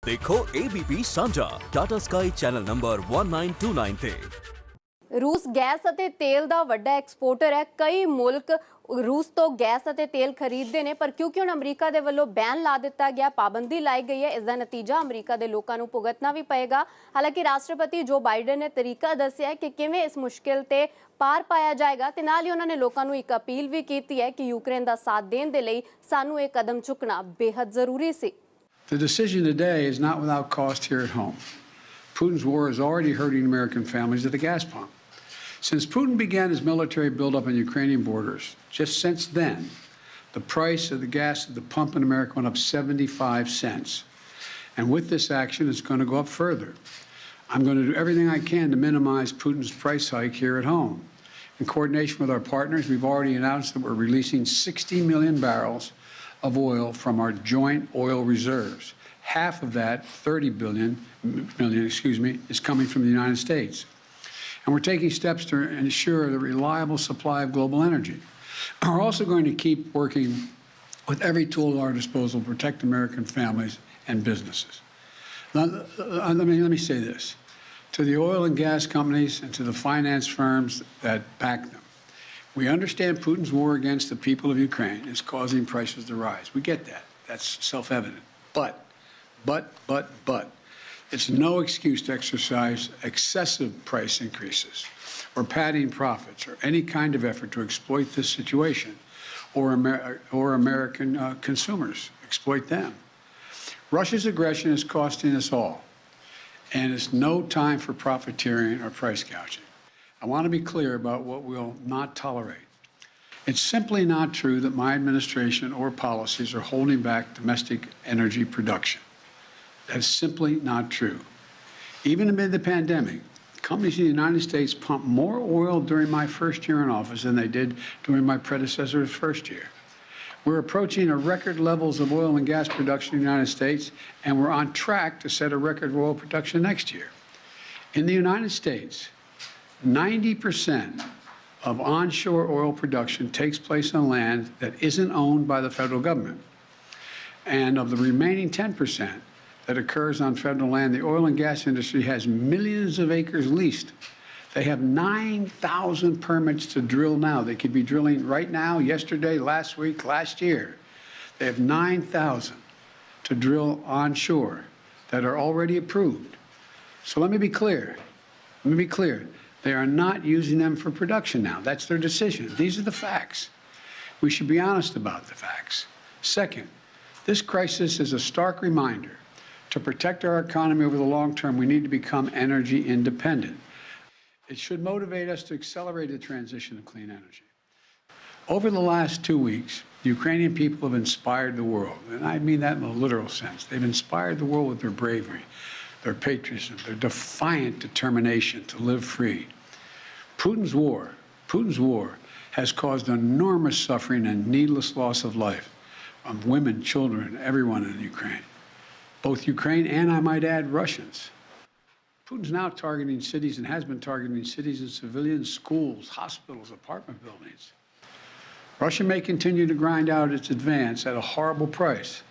देखो ABP सांझा Tata sky channel number 1929 ਤੇ। रूस गैस ਅਤੇ ਤੇਲ ਦਾ ਵੱਡਾ ਐਕਸਪੋਰਟਰ ਹੈ। ਕਈ ਮੁਲਕ रूस ਤੋਂ ਗੈਸ ਅਤੇ ਤੇਲ ਖਰੀਦਦੇ ਨੇ, ਪਰ ਕਿਉਂਕਿ ਹੁਣ ਅਮਰੀਕਾ ਦੇ ਵੱਲੋਂ ਬੈਨ ਲਾ ਦਿੱਤਾ ਗਿਆ, ਪਾਬੰਦੀ ਲਾਈ ਗਈ ਹੈ, ਇਸ ਦਾ ਨਤੀਜਾ ਅਮਰੀਕਾ ਦੇ ਲੋਕਾਂ ਨੂੰ ਭੁਗਤਣਾ ਵੀ ਪਏਗਾ। ਹਾਲਾਂਕਿ ਰਾਸ਼ਟਰਪਤੀ ਜੋ ਬਾਈਡਨ ਨੇ ਤਰੀਕਾ ਦੱਸਿਆ ਹੈ ਕਿ ਕਿਵੇਂ ਇਸ ਮੁਸ਼ਕਿਲ ਤੇ ਪਾਰ ਪਾਇਆ ਜਾਏਗਾ, ਤੇ ਨਾਲ ਹੀ ਉਹਨਾਂ ਨੇ ਲੋਕਾਂ ਨੂੰ ਇੱਕ ਅਪੀਲ ਵੀ ਕੀਤੀ ਹੈ ਕਿ ਯੂਕਰੇਨ ਦਾ ਸਾਥ ਦੇਣ ਦੇ ਲਈ ਸਾਨੂੰ ਇਹ ਕਦਮ ਚੁੱਕਣਾ ਬੇहद ਜ਼ਰੂਰੀ ਸੀ। The decision today is not without cost here at home. Putin's war is already hurting American families at the gas pump. Since Putin began his military buildup on Ukrainian borders, just since then, the price of the gas at the pump in America went up 75 cents. And with this action, it's going to go up further. I'm going to do everything I can to minimize Putin's price hike here at home. In coordination with our partners, we've already announced that we're releasing 60 million barrels of oil from our joint oil reserves. Half of that, 30 million, is coming from the United States. And we're taking steps to ensure the reliable supply of global energy. We're also going to keep working with every tool at our disposal to protect American families and businesses. Now, let me say this. To the oil and gas companies and to the finance firms that back them, we understand Putin's war against the people of Ukraine is causing prices to rise. We get that. That's self-evident. But, it's no excuse to exercise excessive price increases or padding profits or any kind of effort to exploit this situation or American consumers, exploit them. Russia's aggression is costing us all, and it's no time for profiteering or price gouging. I want to be clear about what we'll not tolerate. It's simply not true that my administration or policies are holding back domestic energy production. That's simply not true. Even amid the pandemic, companies in the United States pumped more oil during my first year in office than they did during my predecessor's first year. We're approaching a record levels of oil and gas production in the United States, and we're on track to set a record of oil production next year. In the United States, 90% of onshore oil production takes place on land that isn't owned by the federal government. And of the remaining 10% that occurs on federal land, the oil and gas industry has millions of acres leased. They have 9,000 permits to drill now. They could be drilling right now, yesterday, last week, last year. They have 9,000 to drill onshore that are already approved. So let me be clear. They are not using them for production now. That's their decision. These are the facts. We should be honest about the facts. Second, this crisis is a stark reminder. To protect our economy over the long term, we need to become energy independent. It should motivate us to accelerate the transition to clean energy. Over the last 2 weeks, the Ukrainian people have inspired the world, and I mean that in a literal sense. They've inspired the world with their bravery, their patriotism, their defiant determination to live free. Putin's war has caused enormous suffering and needless loss of life of women, children, everyone in Ukraine. Both Ukraine and, I might add, Russians. Putin's now targeting cities and has been targeting cities and civilians, schools, hospitals, apartment buildings. Russia may continue to grind out its advance at a horrible price,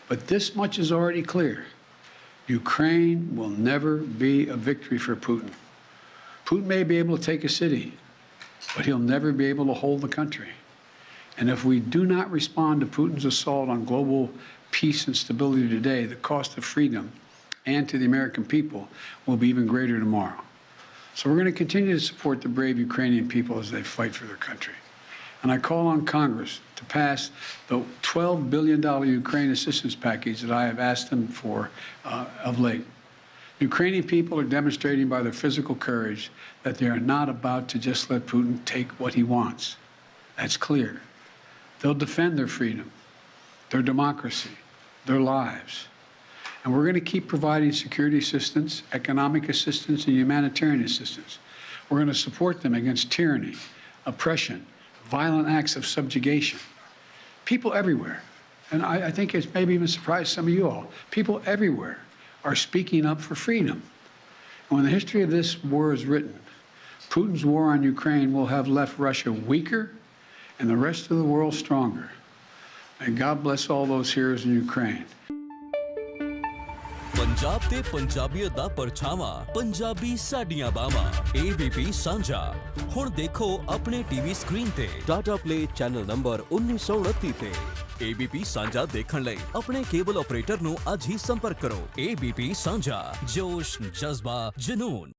but this much is already clear. Ukraine will never be a victory for Putin. Putin may be able to take a city, but he'll never be able to hold the country. And if we do not respond to Putin's assault on global peace and stability today, the cost of freedom and to the American people will be even greater tomorrow. So we're going to continue to support the brave Ukrainian people as they fight for their country. And I call on Congress to pass the $12 billion Ukraine assistance package that I have asked them for of late. The Ukrainian people are demonstrating by their physical courage that they are not about to just let Putin take what he wants. That's clear. They'll defend their freedom, their democracy, their lives. And we're going to keep providing security assistance, economic assistance, and humanitarian assistance. We're going to support them against tyranny, oppression, violent acts of subjugation. People everywhere, and I think it's maybe even surprised some of you all, people everywhere are speaking up for freedom. And when the history of this war is written, Putin's war on Ukraine will have left Russia weaker and the rest of the world stronger. May God bless all those heroes in Ukraine. Punjab ते पंजाबीयत दा परछावां, Punjabi साडियां बावां। ABP सांझा हुण देखो अपने TV screen ते Tata play channel number 1929 ते। ABP सांझा देखण लई अपने केबल ऑपरेटर नूं अज ही संपर्क करो। ABP सांझा, जोश, जज्बा, जुनून।